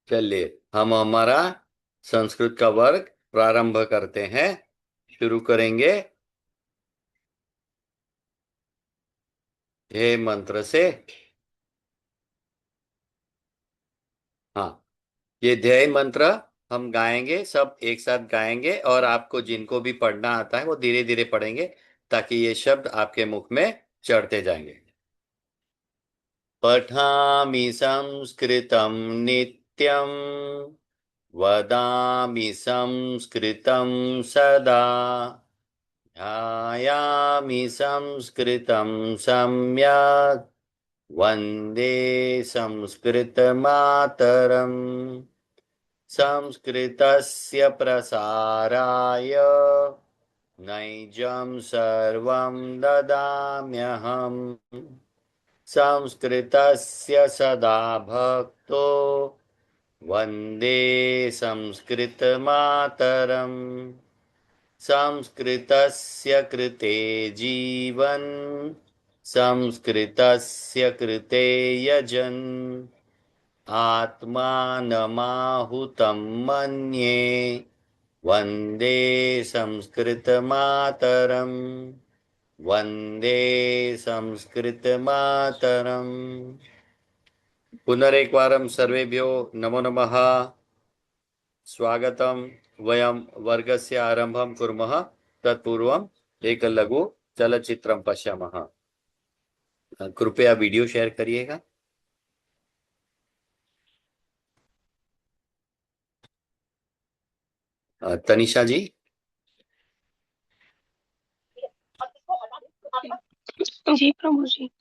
चलिए, हम हमारा संस्कृत का वर्ग प्रारंभ करते हैं। शुरू करेंगे हे मंत्र से। हाँ, ये ध्येय मंत्र हम गाएंगे, सब एक साथ गाएंगे, और आपको जिनको भी पढ़ना आता है वो धीरे धीरे पढ़ेंगे ताकि ये शब्द आपके मुख में चढ़ते जाएंगे। पठामि संस्कृतं नित्यं, वदामि संस्कृतं सदा, ध्यायामि संस्कृतं सम्यक्, वन्दे संस्कृतमातरम्। संस्कृतस्य प्रसाराय नैजं सर्वं ददाम्यहम्। संस्कृतस्य सदा भक्तो वन्दे संस्कृतमातरम्। संस्कृतस्य कृते जीवन् संस्कृतस्य कृते यजन् आत्मानमाहुतं मन्ये वन्दे संस्कृतमातरम्। वन्दे संस्कृतमातरम्। पुनरेकवारं सर्वेभ्यो नमो नमः। स्वागतम्। वयं वर्गस्य आरम्भं कुर्मः। तत्पूर्वम् एक लघु चलचित्रं पश्यामः। कृपया वीडियो शेयर करिएगा। तनिषा जी। जी प्रभु जी।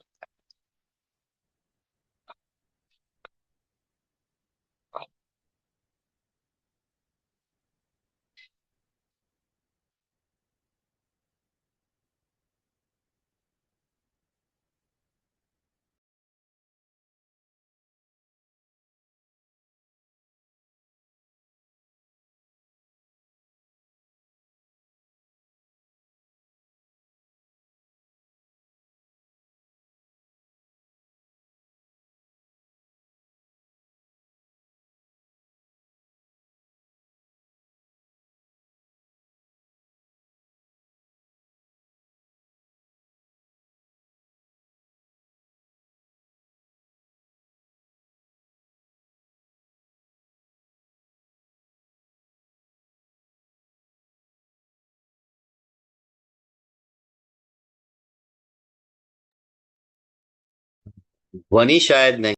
ध्वनि शायद नहीं।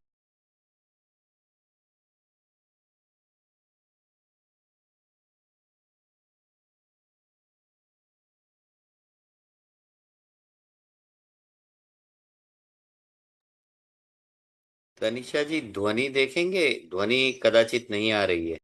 तनिषा जी, ध्वनि देखेंगे? ध्वनि कदाचित नहीं आ रही है।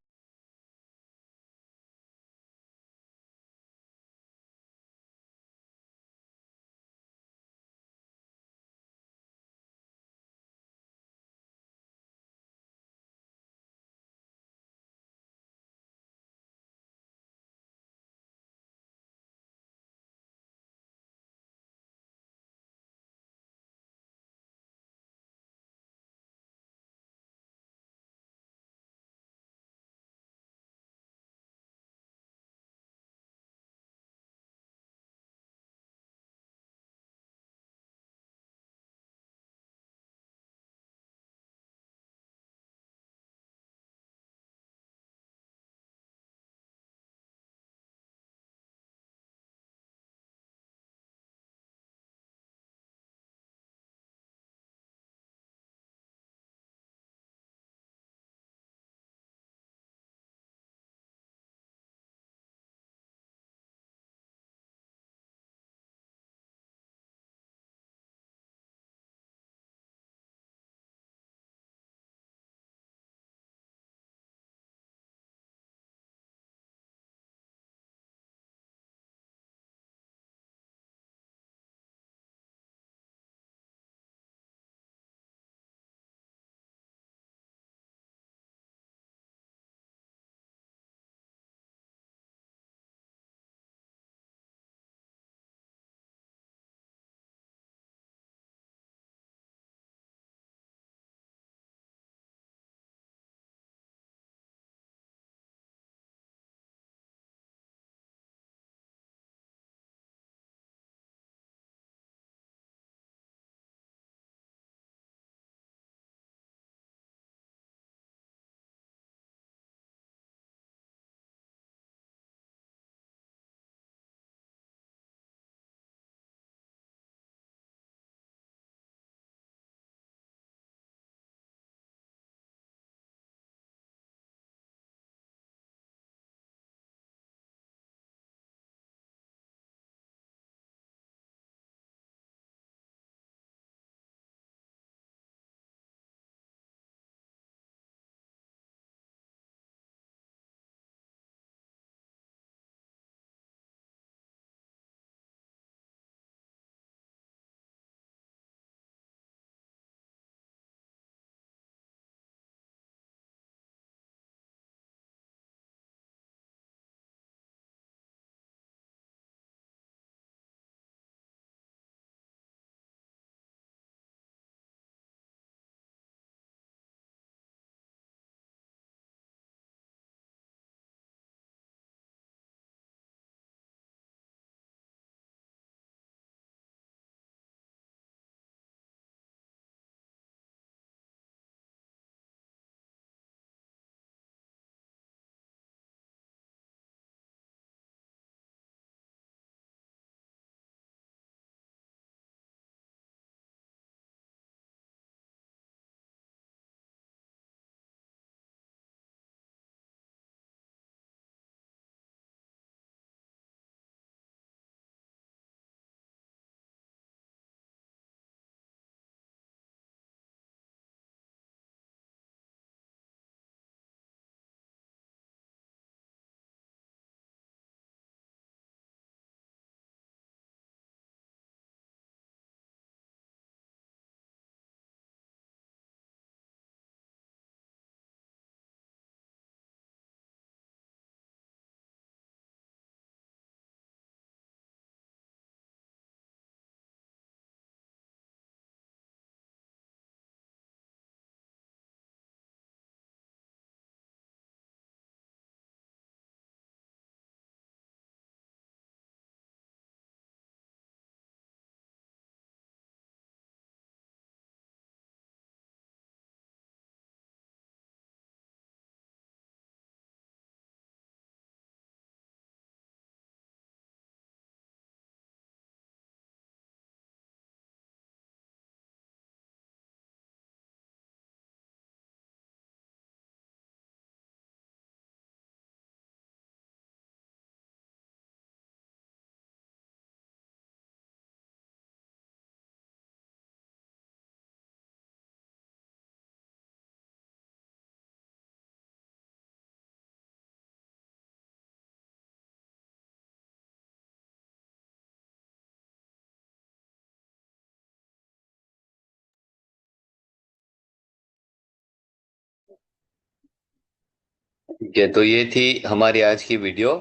ठीक है, तो ये थी हमारी आज की वीडियो।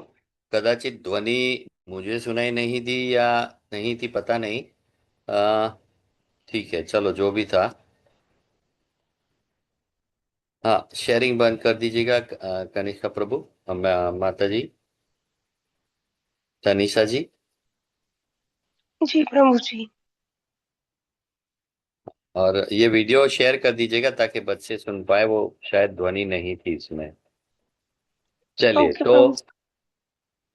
कदाचित ध्वनि मुझे सुनाई नहीं दी या नहीं थी, पता नहीं। आ, ठीक है, चलो जो भी था। हाँ, शेयरिंग बंद कर दीजिएगा कनिष्का प्रभु, माता जी, तनिषा जी। जी प्रभु जी। और ये वीडियो शेयर कर दीजिएगा ताकि बच्चे सुन पाए, वो शायद ध्वनि नहीं थी इसमें। चलिए ओके तो। प्रभु जी।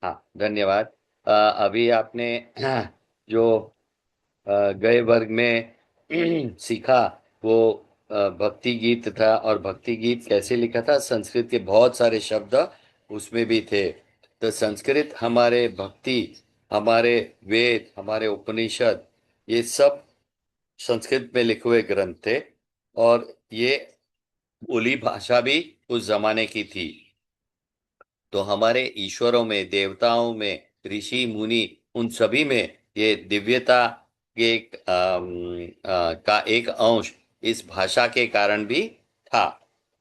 हाँ, धन्यवाद। अभी आपने जो गए वर्ग में सीखा, वो भक्ति गीत था। और भक्ति गीत कैसे लिखा था, संस्कृत के बहुत सारे शब्द उसमें भी थे। तो संस्कृत हमारे भक्ति, हमारे वेद, हमारे उपनिषद, ये सब संस्कृत में लिखे हुए ग्रंथ थे। और ये बोली भाषा भी उस जमाने की थी। तो हमारे ईश्वरों में, देवताओं में, ऋषि मुनि, उन सभी में ये दिव्यता के का एक अंश इस भाषा के कारण भी था।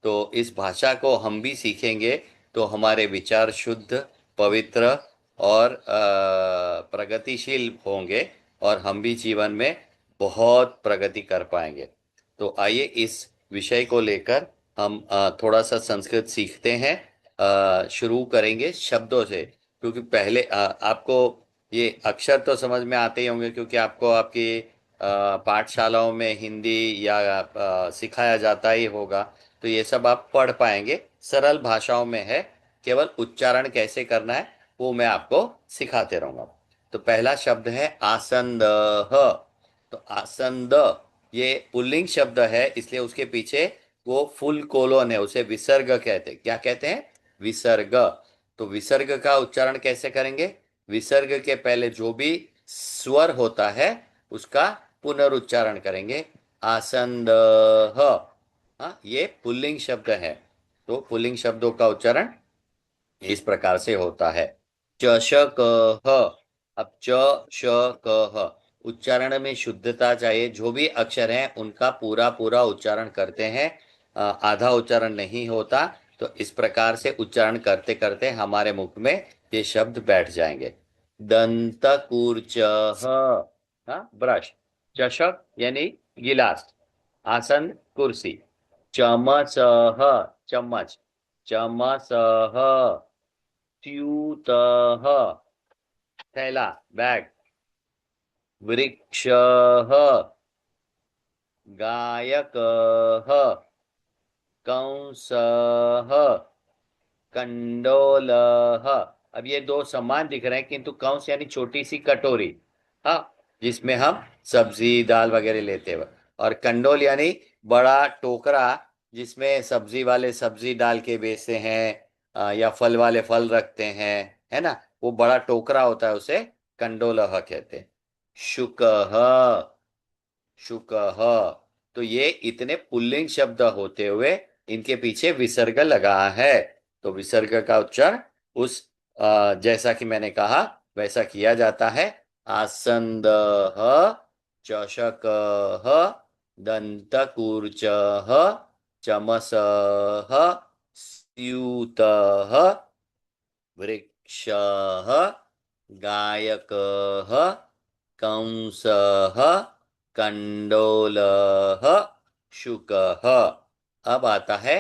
तो इस भाषा को हम भी सीखेंगे तो हमारे विचार शुद्ध, पवित्र और प्रगतिशील होंगे। और हम भी जीवन में बहुत प्रगति कर पाएंगे। तो आइए इस विषय को लेकर हम थोड़ा सा संस्कृत सीखते हैं। शुरू करेंगे शब्दों से, क्योंकि पहले आपको ये अक्षर तो समझ में आते ही होंगे, क्योंकि आपको आपकी पाठशालाओं में हिंदी या सिखाया जाता ही होगा। तो ये सब आप पढ़ पाएंगे, सरल भाषाओं में है। केवल उच्चारण कैसे करना है वो मैं आपको सिखाते रहूंगा। तो पहला शब्द है आसंद। तो आसंद ये पुल्लिंग शब्द है, इसलिए उसके पीछे वो फुल कोलोन है, उसे विसर्ग कहते हैं। क्या कहते हैं? विसर्ग। तो विसर्ग का उच्चारण कैसे करेंगे? विसर्ग के पहले जो भी स्वर होता है उसका पुनरुच्चारण करेंगे। आसंद। हाँ, ये पुल्लिंग शब्द है। तो पुल्लिंग शब्दों का उच्चारण इस प्रकार से होता है। चषक। अब च श क ह, उच्चारण में शुद्धता चाहिए। जो भी अक्षर हैं उनका पूरा पूरा उच्चारण करते हैं, आधा उच्चारण नहीं होता। तो इस प्रकार से उच्चारण करते करते हमारे मुख में ये शब्द बैठ जाएंगे। दंत कूर्च। हाँ, ब्रश। चषक यानी गिलास। आसन कुर्सी। चमच। चम्मच। चमच। च्यूत। थैला, बैग। वृक्ष। गायक। कंस। कंडोल। अब ये दो समान दिख रहे हैं, किंतु कंस यानी छोटी सी कटोरी, हाँ, जिसमें हम सब्जी दाल वगैरह लेते हैं। और कंडोल यानी बड़ा टोकरा, जिसमें सब्जी वाले सब्जी डाल के बेचते हैं, या फल वाले फल रखते हैं, है ना। वो बड़ा टोकरा होता है, उसे कंडोलह कहते हैं। शुक। शुक। तो ये इतने पुल्लिंग शब्द होते हुए इनके पीछे विसर्ग लगा है। तो विसर्ग का उच्चारण उस जैसा कि मैंने कहा वैसा किया जाता है। आसंद। चषक। दंतकूर्च। चमस। स्यूत। वृक्ष। गायक। कंस। कंडोल। शुक। अब आता है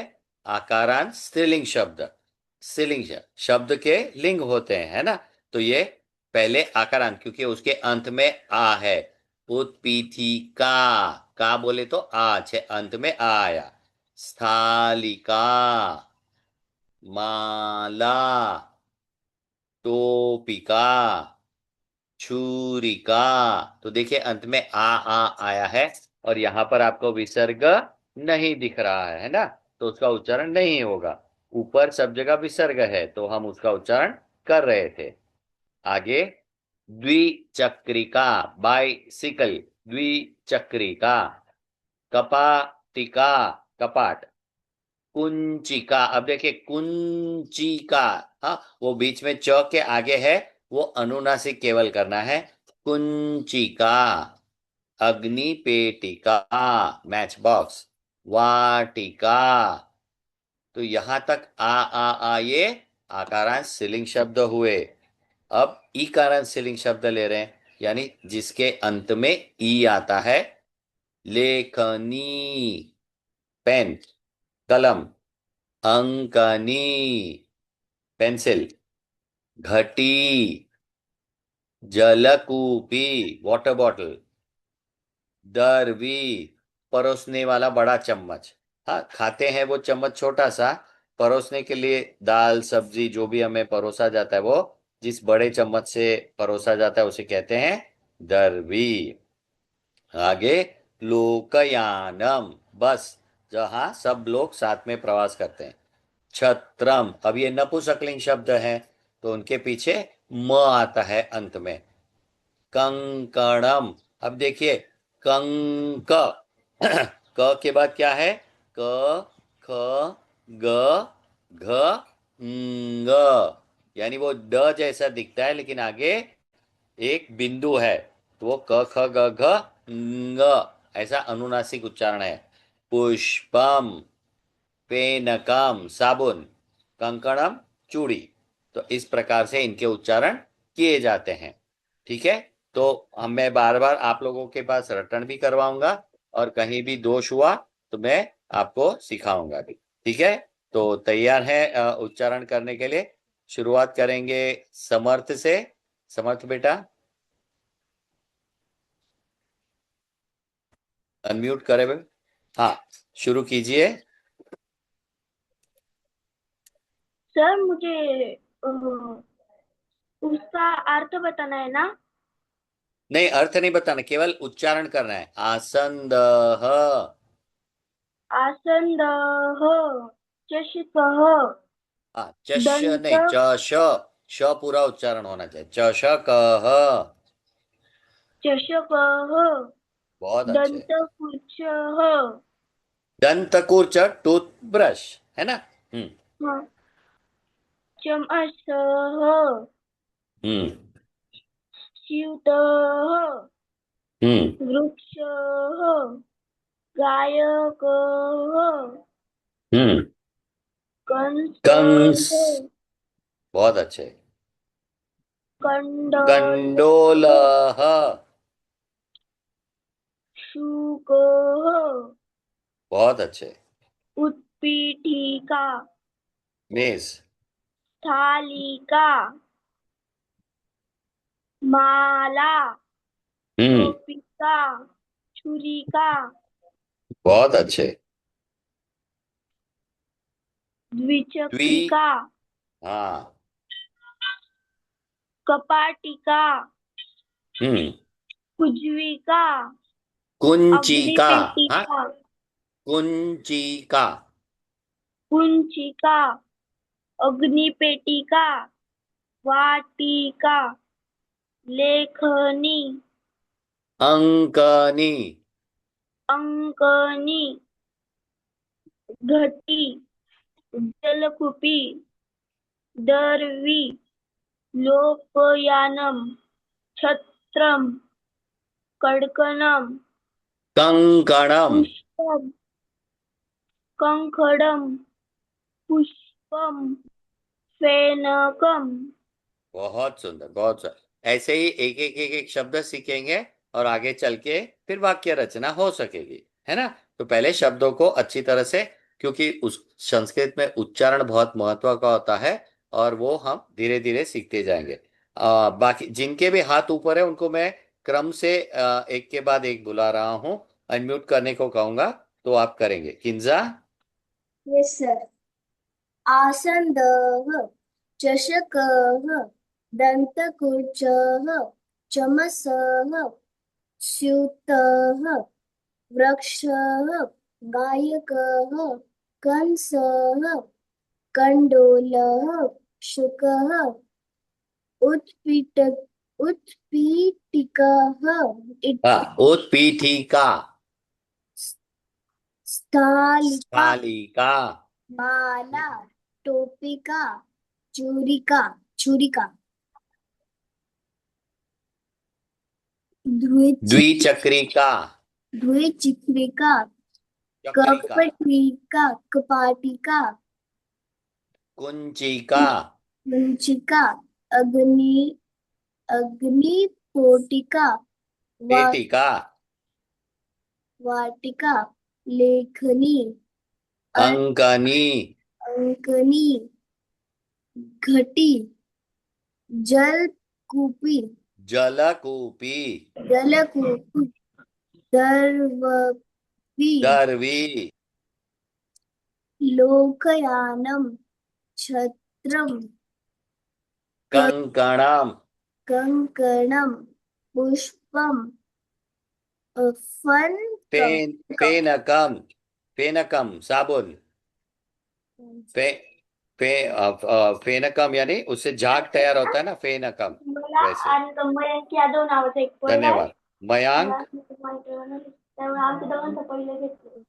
आकारांत स्त्रीलिंग शब्द। स्त्रीलिंग शब्द के लिंग होते हैं, है ना। तो ये पहले आकारांत, क्योंकि उसके अंत में आ है। उत्पीठिका। का बोले तो आज है, अंत में आ आया। स्थालिका। माला। टोपिका। छुरिका। तो देखिए अंत में आ आया है। और यहां पर आपको विसर्ग नहीं दिख रहा है ना। तो उसका उच्चारण नहीं होगा। ऊपर सब जगह विसर्ग है, तो हम उसका उच्चारण कर रहे थे। आगे। द्विचक्रिका, बाइसिकल। द्विचक्रिका। कपाटिका, कपाट। कुंचिका। अब देखिए कुंचिका, हाँ, वो बीच में च के आगे है, वो अनुनासिक केवल करना है। कुंचिका। अग्नि, पेटिका, मैच बॉक्स। वाटिका। तो यहां तक आ ये आकारांश स्त्रीलिंग शब्द हुए। अब ईकारांश स्त्रीलिंग शब्द ले रहे हैं, यानी जिसके अंत में ई आता है। लेखनी, पेन, कलम। अंकनी, पेंसिल। घटी, जलकूपी, वाटर बॉटल। दरवी, परोसने वाला बड़ा चम्मच। हाँ, खाते हैं वो चम्मच छोटा सा। परोसने के लिए दाल सब्जी जो भी हमें परोसा जाता है, वो जिस बड़े चम्मच से परोसा जाता है उसे कहते हैं दरवी। आगे, लोकयानम, बस जहां सब लोग साथ में प्रवास करते हैं। छत्रम, अब ये नपुंसकलिंग शब्द है, तो उनके पीछे म आता है अंत में। कंकणम, अब देखिए, कंक क के बाद क्या है? क, ख, ग, घ, ङ। यानी वो ड जैसा दिखता है, लेकिन आगे एक बिंदु है, तो वो क ख ग घ ङ, ऐसा अनुनासिक उच्चारण है। पुष्पम, पेनकम, साबुन। कंकणम, चूड़ी। तो इस प्रकार से इनके उच्चारण किए जाते हैं। ठीक है। तो हम मैं बार बार आप लोगों के पास रटन भी करवाऊंगा, और कहीं भी दोष हुआ तो मैं आपको सिखाऊंगा भी। ठीक है। तो तैयार है उच्चारण करने के लिए? शुरुआत करेंगे समर्थ से। समर्थ बेटा, अनम्यूट करे बे। हाँ, शुरू कीजिए। सर मुझे उसका अर्थ बताना है ना। नहीं, अर्थ नहीं बताना, केवल उच्चारण करना है। आसंद, आसंदः, चषकः, चश दंत, नहीं, च श। श पूरा उच्चारण होना चाहिए। चषकः। चषकः, बहुत अच्छे। दंतकुचः, दंतकुर, टूथब्रश, है ना? हम्म। चमसः, हम्म। स्यूतः, हम्म। वृक्षः, गायकः, हम्म। कंस, कंसः, बहुत अच्छे। कण्डलः, कंडोलह, शुकः, बहुत अच्छे। उत्पीठिका, मेज। स्थालिका, माला, हम्म। टोपिका, छुरिका, बहुत अच्छे। द्वि, द्विचक्रिका, हाँ। कपाटिका, हम्म। कुज्विका, कुंचिका, हाँ, अग्निपेटिका, कुंचिका। कुंचिका, अग्निपेटिका, वाटिका, लेखनी, अंकनी, अंकनी, घटी, जलकुपी, दर्वी, लोकयानम, छत्रम, कड़कनम, कंकणम। पुष्पम, कंखडम, पुष्पम, फेनकम। बहुत सुंदर, बहुत सुंदर। ऐसे ही एक एक एक एक शब्द सीखेंगे, और आगे चल के फिर वाक्य रचना हो सकेगी, है ना? तो पहले शब्दों को अच्छी तरह से, क्योंकि उस संस्कृत में उच्चारण बहुत महत्व का होता है, और वो हम धीरे धीरे सीखते जाएंगे। बाकी जिनके भी हाथ ऊपर है उनको मैं क्रम से एक के बाद एक बुला रहा हूँ। अनम्यूट करने को कहूंगा, तो आप करेंगे। Kinza, yes sir. आसन्दः, चषकः, दन्तकुचः, चमसः, स्यूतः, वृक्षः, गायकः, कंसः, कण्डोलः, शुकः, उत्पीठ उत्पीठिकः, हाँ, उत्पीठिका, स्थालिका, स्थालिका। माला, टोपिका, चूरिका, छुरिका, द्विचिक द्विचक्रिका, द्विचिक्रिका, चक्रिका। कपटिका, कपाटिका, कुंचिका, कुंचिका, अग्नि अग्निपोटिका, वा, पेटिका, वाटिका, लेखनी, अंकनी, अंकनी, घटी, जलकूपी, जलकूपी, जलकूपी, दर्वपी, दरवी, लोकयानम, छत्रम, कंकणम, कंकणम, पुष्पम, फनकम, पेन पेनकम, पेनकम साबुन, पे पे फेनकम यानी उससे झाग तैयार होता है ना, फेनकम। मला वैसे। आणि मयंक यादव नावाचा एक पोरगा आहे. धन्यवाद। मयांक। त्यामुळे आमच्या दोघांचं पहिलं घेतलं.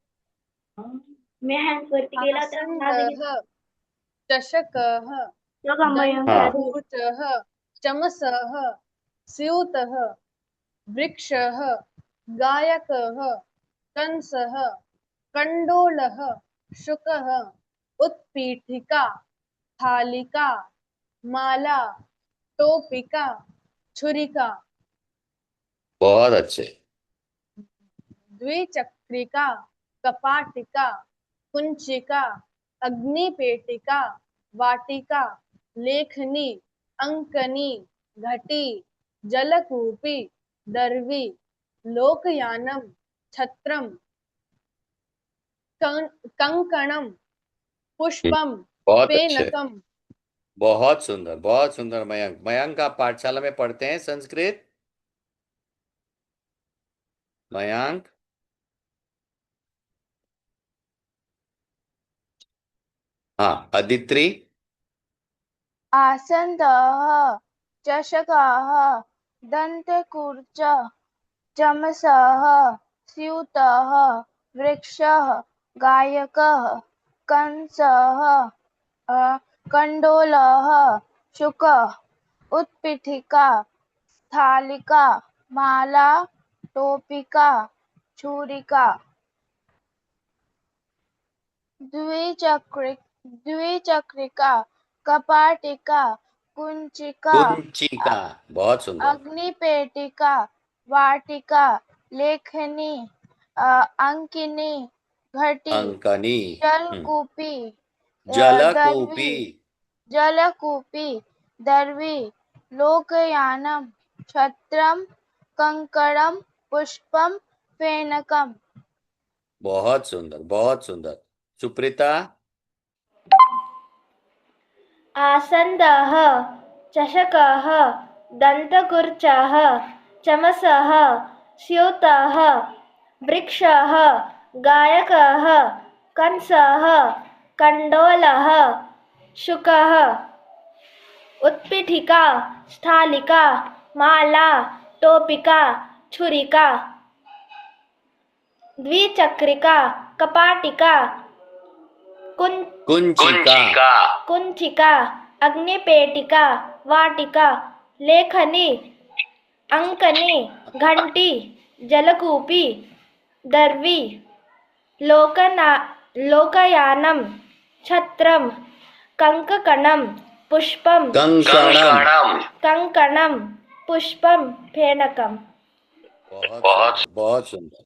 मी हँड वरती गेला तर माझं घेतलं. आसन्दः चषकः बघा मयंक हाँ। यादव. दन्तकूचः चमसः स्यूतः वृक्षः गायकः कंसः कण्डोलः शुकः उत्पीठिका थालिका माला टोपिका छुरिका बहुत अच्छे। द्विचक्रिका कपाटिका कुंचिका अग्निपेटिका वाटिका लेखनी अंकनी घटी जलकूपी दर्वी लोकयानम छत्रम कंकणम हम्म, पुष्पम बहुत अच्छे। फेनकम। बहुत सुंदर, बहुत सुंदर। मयंक, मयंक आप पाठशाला में पढ़ते हैं संस्कृत? मयंक। हाँ, अदित्रि। आसन्दः चषकः दन्तकूर्च चमसः स्यूतः वृक्षः गायकः कंसः कण्डोलः शुकः उत्पीठिका स्थालिका माला टोपिका छुरिका द्विचक्रिका कपाटिका कुंचिका कुंचिका, बहुत सुंदर। अग्निपेटिका वाटिका लेखनी अंकिनी घटी अंकनी। हम्म। जलकूपी दर्वी जलकूपी। जलकूपी दर्वी लोकयानम छत्रम कंकणम पुष्पम फेनकम। बहुत सुंदर, बहुत सुंदर। सुप्रीता। आसन्दः चषकः दन्तकुर्चः चमसः स्यूतः वृक्षः गायकः कंसः कण्डोलः शुकः उत्पीठिका स्थालिका माला टोपिका छुरिका द्विचक्रिका कपाटिका कुंचिका। कुंचिका अग्निपेटिका वाटिका लेखनी अंकनी घंटी जलकूपी दर्वी लोकना लोकयानम छत्रम कंकणम पुष्पम कंकणम। कंकणम पुष्पम फेनकम। बहुत सुंदर, बहुत सुंदर।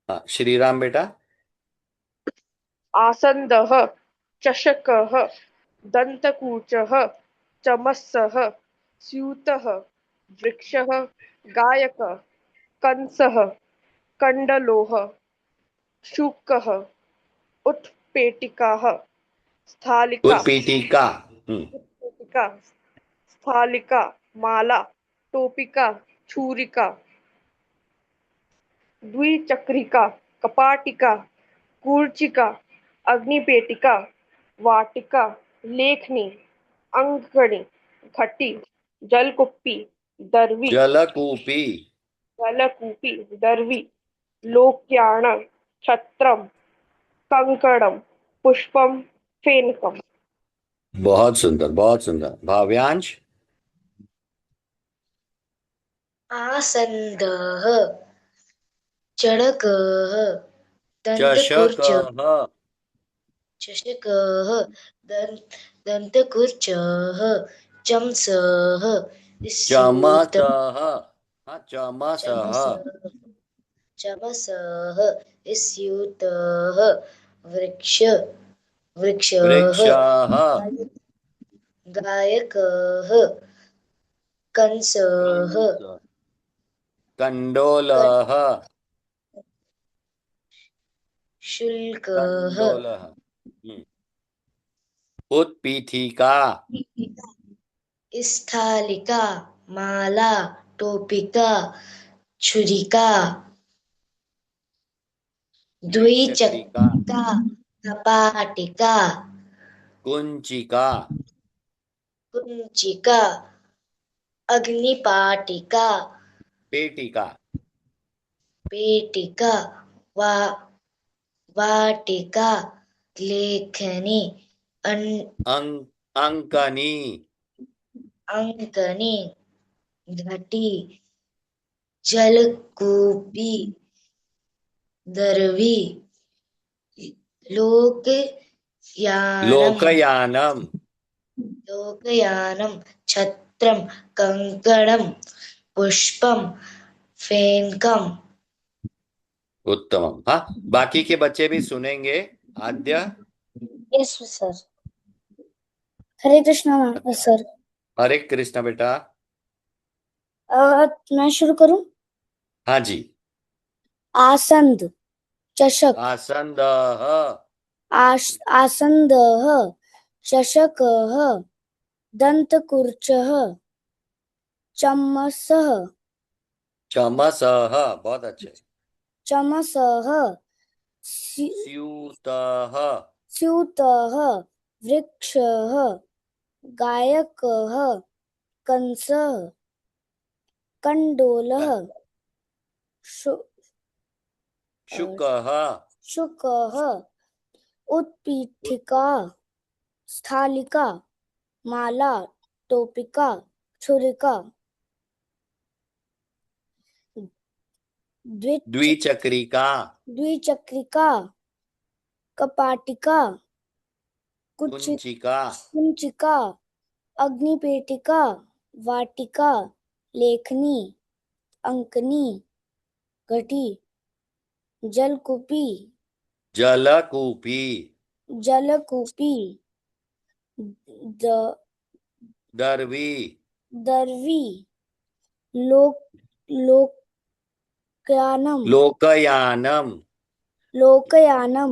हाँ, श्री राम बेटा। आसन्दः चषकः दन्तकूचः चमसः स्यूतः वृक्षः गायकः कंसः कण्डलोः शुकः उत्पेटिकाः स्थालिका उत्पीठिका। हम्म। उत्पेटिका स्थालिका माला टोपिका छुरिका द्विचक्रिका कपाटिका कूर्चिका अग्निपेटिका वाटिका लेखनी अंकनी घटी जलकुप्पी दर्वी जलकूपी। जलकूपी दर्वी लोक्याण छत्रम कंकणम पुष्पम फेनकम। बहुत सुंदर, बहुत सुंदर। भाव्यांश। आसन्दः चणकः दन्तकुर्च चषकः। चषकः दन्तकुर्चः चमसः स्यूतः चमसः, चमसः, चमसः स्यूतः वृक्षः वृक्षः, गायकः कंसः कंडोलः, शुल्कः कंडोलः, उत्पीठिका, स्थालिका माला टोपिका छुरिका द्विचक्रिका, द्विचक्रिका कपाटिका कुंचिका, कुंचिका अग्निपाटिका पेटिका, पेटिका वा वाटिका लेखनी अंकनी, अंकनी घटी जलकूपी दरवी लोकयानम, लोकयानम छत्रम कंकणम पुष्पम फेनकम। उत्तमम। हाँ, बाकी के बच्चे भी सुनेंगे। Adya. Yes sir. Hare Krishna sir. Hare Krishna बेटा। मैं शुरू करूं? हाँ जी। आसंद चषक आसंदः, आसंदः चषकः दन्तकुर्चः चमसः चमसः, बहुत अच्छे। चमसः स्यूतः, स्यूतः वृक्षः गायकः कंसः कंडोलः शुकः, शुकः उत्पीठिका स्थालिका माला टोपिका छुरिका द्विचक्रिका, द्विचक्रिका कपाटिका कुंचिका, कुंचिका अग्निपेटिका वाटिका लेखनी अंकनी घटी जलकूपी जलकूपी, जलकूपी दरवी, दरवी लोक लोकयानम लोकयानम, लोकयानम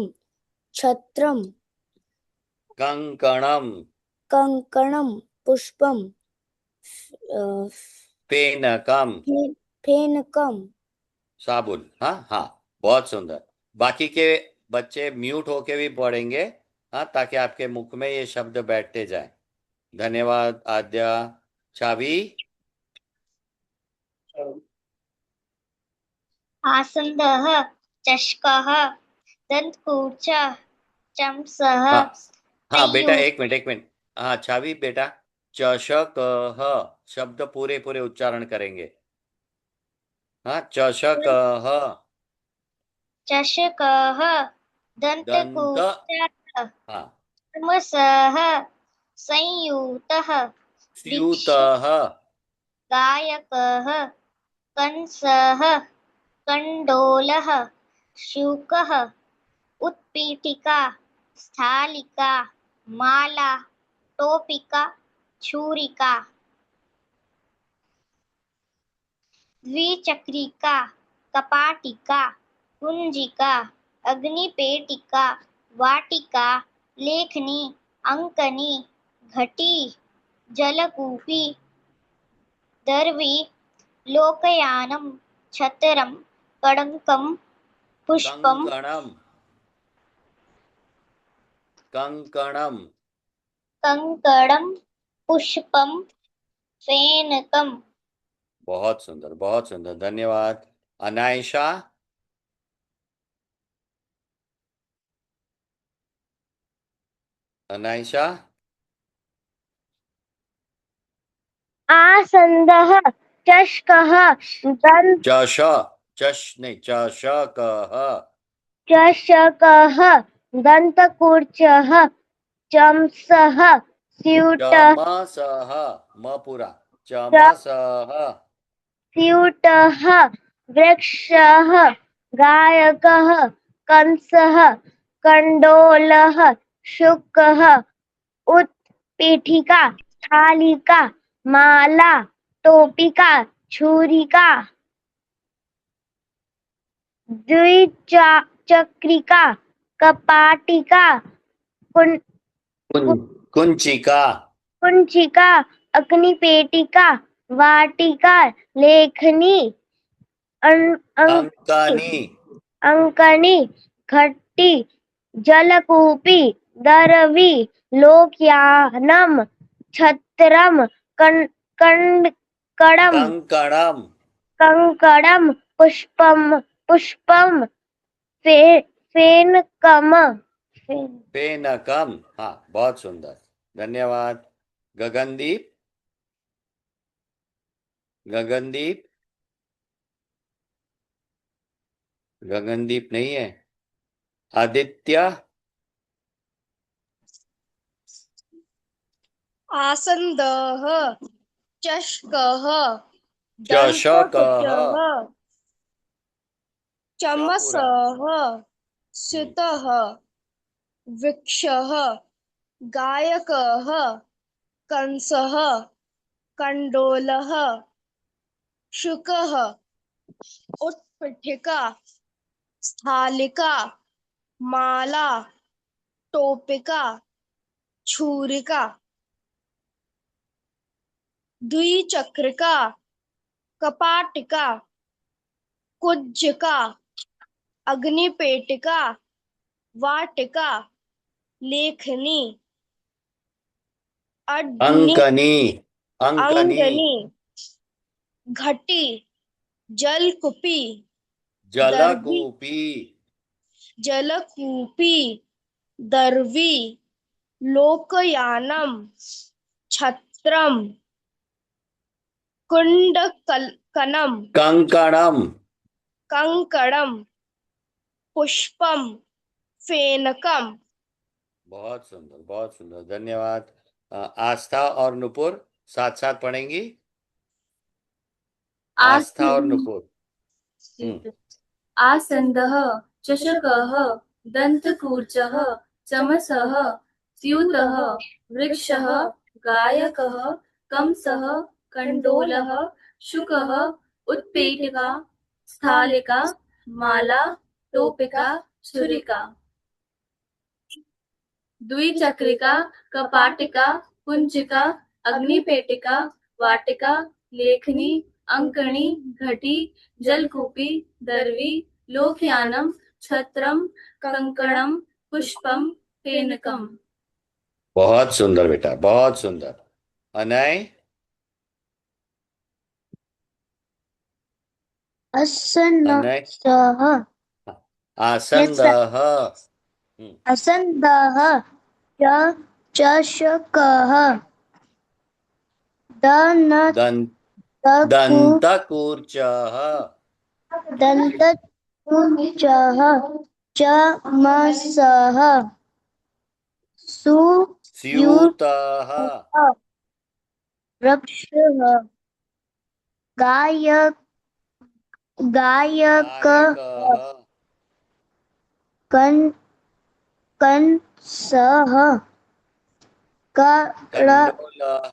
छत्रम कंकणम, कंकणम पुष्पम फेनकम, फेनकम। साबुन। हाँ हाँ, बहुत सुंदर। बाकी के बच्चे म्यूट होके भी पढ़ेंगे, हाँ, ताकि आपके मुख में ये शब्द बैठते जाए। धन्यवाद आद्या। चाबी। आसन्दः चषकः दन्तकूर्चः चमसः हाँ हाँ बेटा, संयुक्त एक मिनट। हाँ छवि बेटा, चषकः शब्द पूरे पूरे उच्चारण करेंगे। हाँ, चषकः चषकः दंत, दन्तकूर्चः हाँ, चमसः संयुतः स्यूतः, गायकः कंसः कंडोलः शुकः उत्पीठिका स्थालिका माला टोपिका छुरिका द्विचक्रिका कपाटिका कुंजिका अग्निपेटिका वाटिका लेखनी अंकनी घटी जलकूपी दर्वी लोकयानम छतरम कड़ंकम पुष्पम कंकणम, कंकणम, कंकड़म पुष्पम फेनकम। बहुत सुंदर, बहुत सुंदर, धन्यवाद। अनायशा। अनायशा। आसन्दः चषकः दन्त चष, चष नहीं, चषकः, चषकः दन्तकूर्चः चमसः स्यूतः चमसः म पूरा चमसः स्यूतः वृक्षः गायकः कंसः कंडोलः शुकः उत्पीठिका थालिका माला टोपिका छुरिका द्विचक्रिका कपाटिका कुंचिका कुंचिका अग्निपेटिका वाटिका लेखनी अंकनी अंकनी घट्टी जलकूपी दरवी लोकयानम छत्रम कंकणम कंकणम कंकणम पुष्पम फेनकम फेनकम। हाँ, बहुत सुंदर, धन्यवाद। गगनदीप, गगनदीप, गगनदीप नहीं है। आदित्य, आसन्दः चषकः चषकः दन्तकुटः चमसः स्यूतः वृक्षः गायकः कंसः कंडोलः शुकः उत्पीठिका स्थालिका माला टोपिका छुरिका द्विचक्रिका कपाटिका कुज्जिका अग्निपेटिका वाटिका लेखनी अंकनी, अंकनी, अंगनी घटी जलकुपी दर्वी जलकूपी, जलकूपी दर्वी लोकयानम छत्रम कुंडकनम कंकणम। कंकणम पुष्पम फेनकम। बहुत सुंदर, बहुत सुंदर, धन्यवाद। आस्था और नुपुर साथ साथ पढ़ेंगी। आस्था और नुपुर। आसन्दः चषकः दन्तकूर्चः चमसः स्यूतः वृक्षः गायकः कंसः कंडोलः शुकः उत्पीठिका स्थालिका माला टोपिका छुरिका द्विचक्रिका कपाटिका कुंचिका अग्निपेटिका वाटिका लेखनी अंकणी घटी जलकूपी दर्वी लोकयानम छत्रम कंकणम पुष्पम फेनकम। बहुत सुंदर बेटा, बहुत सुंदर। अनय, अनय, असन्नः आसन्दः। असन्दः चषकः दन्तकूर्चः दन्तकूर्चः चमसः स्यूतः वृक्षः गायकः गायकः कंसः कंडोलः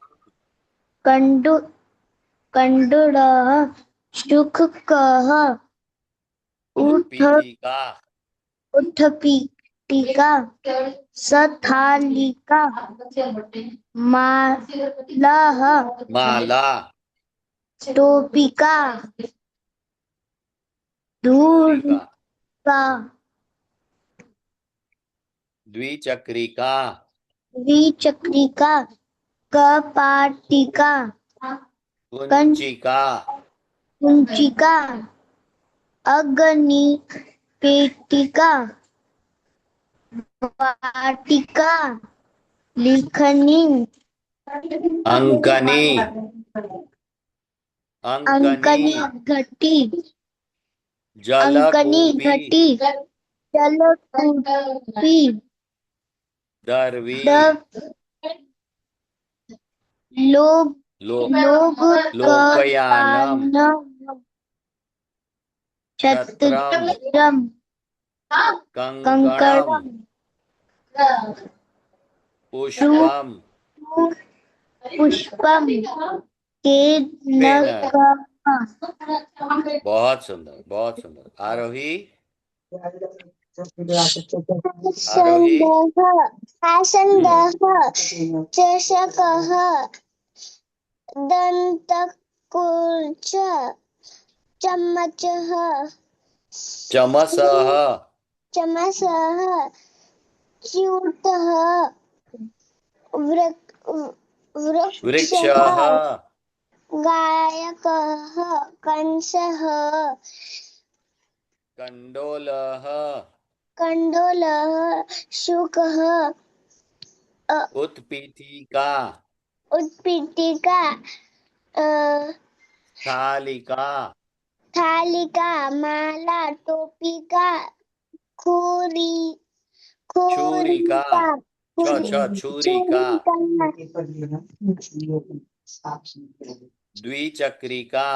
कंडुलः शुकः उत्पीठिका उत्पीठिका स्थालिका मालाः माला टोपिका छुरिका धूरिका द्विचक्रिका द्विचक्रिका कपाटिका कुंचिका कुंचिका अग्निपेटिका वाटिका लेखनी अंकनी, अंकनी अंकनी घटी जलकूपी, जलकूपी दरवी लोक लो लोकयानम लोकयानम छत्रम छत्रम कंकणम कंकणम पुष्पम पुष्पम पेनक। केनकम। बहुत सुंदर, बहुत सुंदर। आरोही, आरोही। आसन्दः हम्म। आसन्दः चषकः दन्तकुच चम्मचः चमसः चमसः च्यूतः वृक्षः वृक्षः गायकः कंसः कंडोलः कण्डोलः शुकः उत्पीठिका उत्पीठिका थालिका थालिका माला टोपिका खुरी छुरिका खुरिका छुरिका छुरिका द्विचक्रिका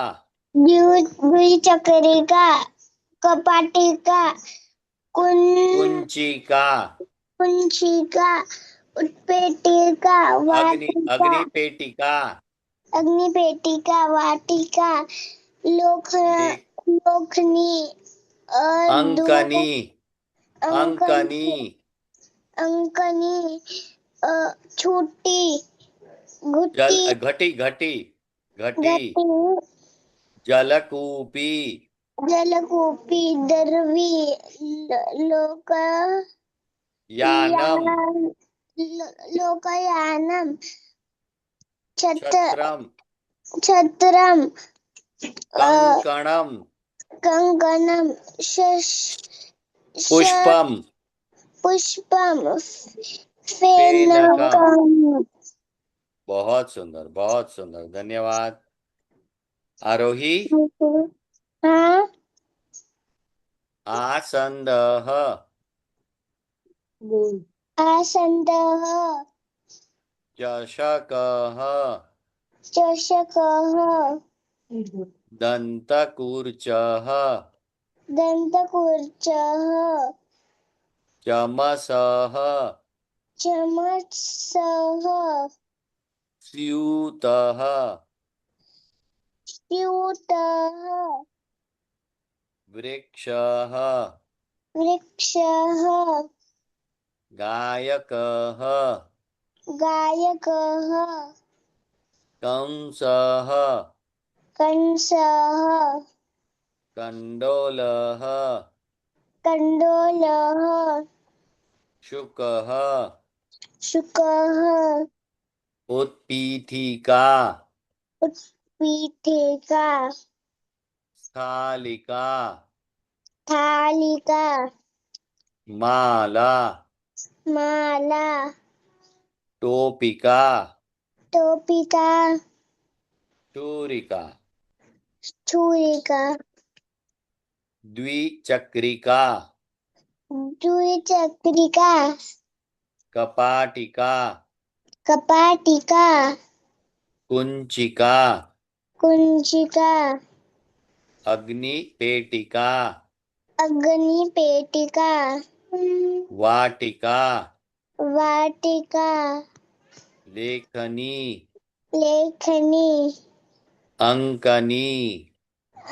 द्विचक्रिका कपाटिका कुंचिका कुंचिका उत्पेटिका वाटिका अग्निपेटिका अग्निपेटिका वाटिका लोख लेख लोखनी अंकनी अंकनी अंकनी अंकनी छुट्टी जल घुट्टी घटी घटी घटी घटी जलकूपी जलकूपी दरवी लोक यानम लोकयानम छत्र छत्रम छत्रम कंकणम कंकणम पुष्पम पुष्पम फेनकम। फेनकम। बहुत सुंदर, बहुत सुंदर, धन्यवाद। आरोही, हाँ आसंदः आसन्दः चषकः चषकः दन्तकूर्चः दन्तकूर्चः चमसः चमसः स्यूतः स्यूतः वृक्षः वृक्षः गायकः गायकः कंसः कंसः कंडोलः कण्डोलः शुकः शुकः उत्पीठिका उत्पीठिका स्थालिका थालिका माला माला टोपिका टोपिका छुरिका छुरिका द्विचक्रिका द्विचक्रिका कपाटिका कपाटिका कुंचिका कुंचिका अग्निपेटिका अग्निपेटिका वाटिका वाटिका लेखनी लेखनी अंकनी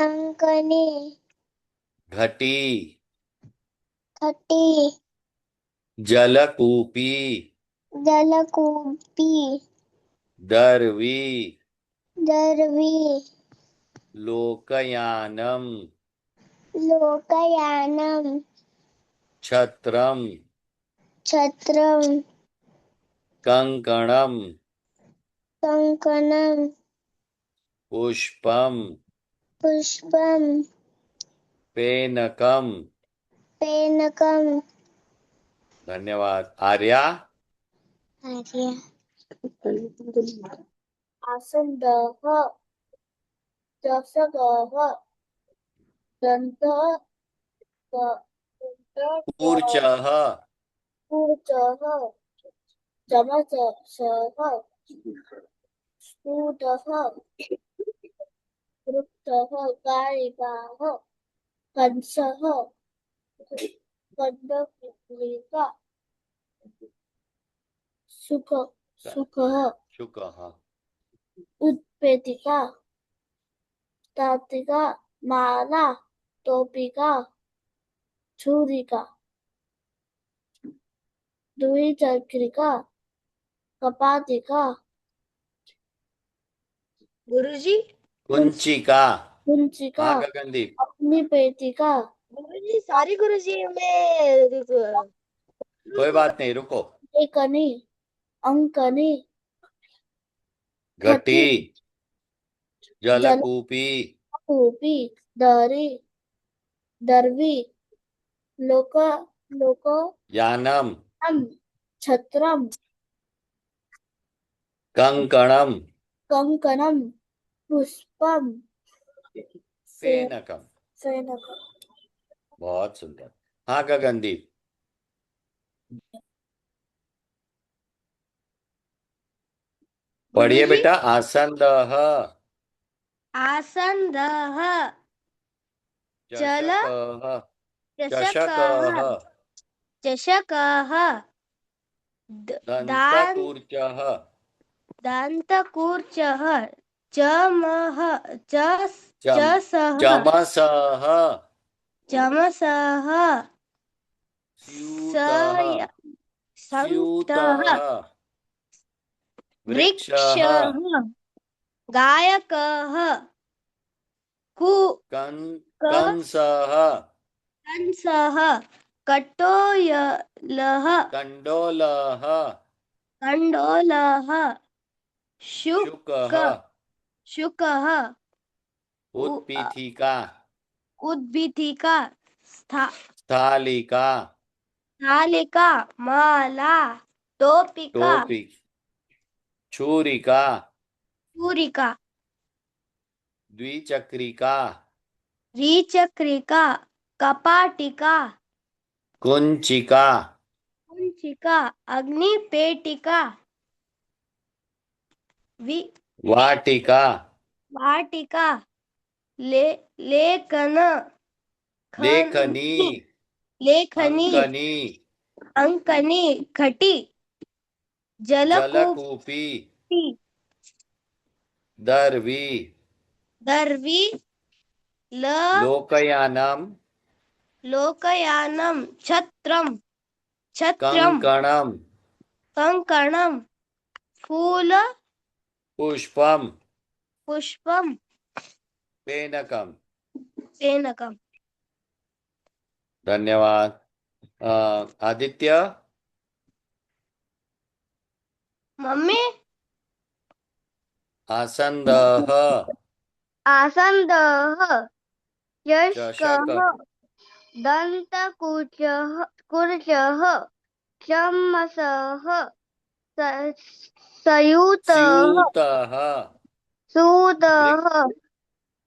अंकनी घटी खटी जलकूपी जलकूपी दरवी दरवी लोकयानम लोकयानम छत्रम छत्रम कंकणम कंकणम पुष्पम पुष्पम पेनकम। पेनकम। धन्यवाद। आर्या, आर्य आसन्दः चषकः दन्तः ऊर्चः ऊर्जः चमसः स्फुटः वृक्षः कालिकाः कंसः कंदकुलिका सुखः शुकः उत्पेटिका ताटिका माला टोपिका छुरिका द्विचक्रिका कपाटिका गुरुजी कुंचिका। कुंचिका हाँ गगनदीप। अग्निपेटिका गुरुजी सॉरी गुरुजी मैं कोई बात नहीं, रुको। लेखनी अंकनी घटी, जल जलकूपी, कूपी दरी दरवी लोक लोक यानम, छत्रम कंकणम, कंकणम पुष्पम फेनकम। फेनकम। बहुत सुंदर। हाँ गगनदीप। पढ़िए गुरुजी बेटा। आसंदः, आसंदः जल चषकः, चषकः चषकः, चषकः दान दन्तकूर्चः, दान्तकूर्चः चमः चम चसः चमसः, चमसः स्यूतः, संतः स्यूतः, वृक्षः, वृक्षः गायकः कु कंसः, कंसः कटोयलः कंडोलः, कंडोलः शुकः, शुकः उत्पीठिका, उद्भिथिका स्थालिका, स्थालिका माला टोपिका टोपी, छुरिका, छुरिका द्विचक्रिका, द्विचक्रिका कपाटिका कुंचिका, कुंचिका अग्निपेटिका वाटिका, वाटिका लेखन लेखनी, लेखनी अंकनी, अंकनी घटी जलकूपी जलकूपी, दर्वी, दर्वी लोकयानम, लोकयानम छत्रम कंकणम, कंकणम फूल पुष्पम, पुष्पम फेनकम। फेनकम। धन्यवाद। आदित्य। मम्मी आसंदः, आसंदः चषक, यशकः दन्तकुचः कुर्चः चमसः सयूतः स्यूतः, सूतः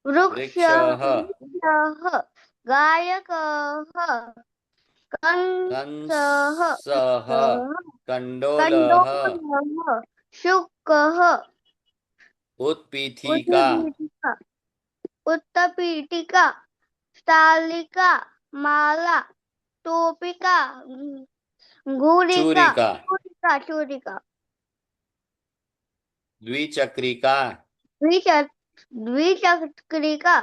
वृक्षः, वृक्षः गायकः कंसः कंसः, कंडोलः, कंडोलः शुकः उत्पीठिका, उत्पीठिका उत्तपीठिका स्थालिका माला टोपिका घूरिका छुरिका, छुरिका छुरिका द्विचक्रिका, द्विचक्रिका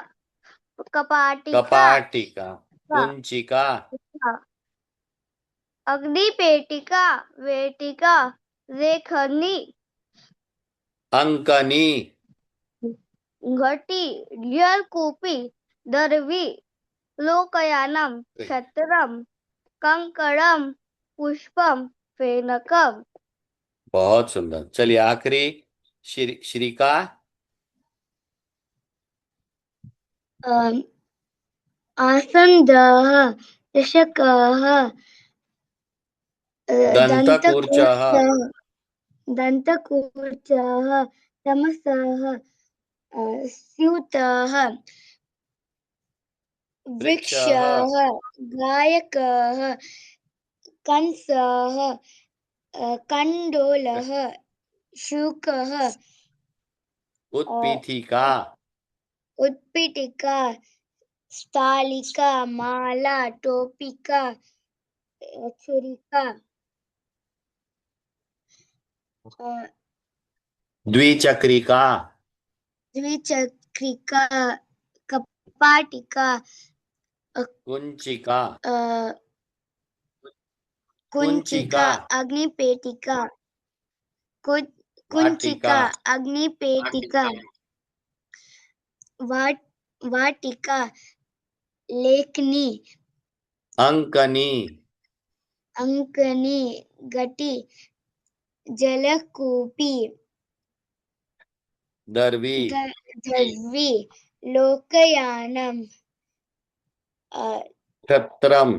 कपाटिका कपाटिका, कुंचिका, अग्निपेटिका वेटिका लेखनी अंकनी, घटी जलकूपी दरवी लोकयानम छत्रम कंकणम पुष्पम फेनकम। बहुत सुंदर। चलिए आखिरी श्रीका। आसंदः चषकः दन्तकूर्चः, दन्तकूर्चः चमसः स्यूतः वृक्षः गायकः कंसः कण्डोलः शुकः उत्पीठिका उत्पीठिका स्थालिका माला टोपिका छुरिका द्विचक्रिका द्विचक्रिका कपाटिका कुंचिका कुंचिका अग्निपेटिका कुंचिका वाटिका अग्निपेटिका वाटिका लेखनी अंकनी अंकनी घटी जलकूपी दर्वी दर्वी लोकयानम छत्रम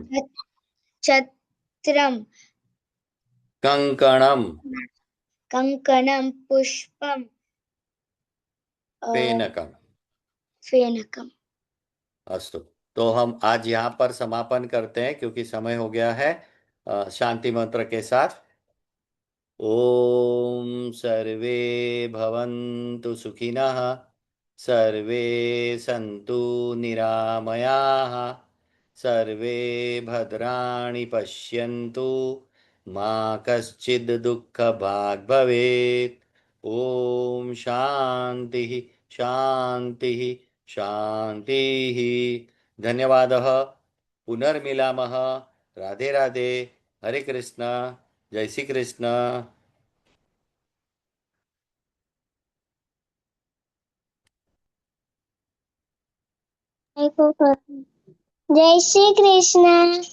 छत्रम कंकणम कंकणम पुष्पम फेनकम। फेनकम। अस्तु। तो हम आज यहाँ पर समापन करते हैं क्योंकि समय हो गया है। शांति मंत्र के साथ। ओम सर्वे भवन्तु सुखिनः, सर्वे सन्तु निरामयाः, सर्वे भद्राणि पश्यन्तु, मा कश्चित् दुःखभाग् भवेत्। ओम शांति शांति शांति। धन्यवादः। पुनर्मिलामः। राधे राधे। हरे कृष्ण। जय श्री कृष्ण। जय श्री कृष्ण।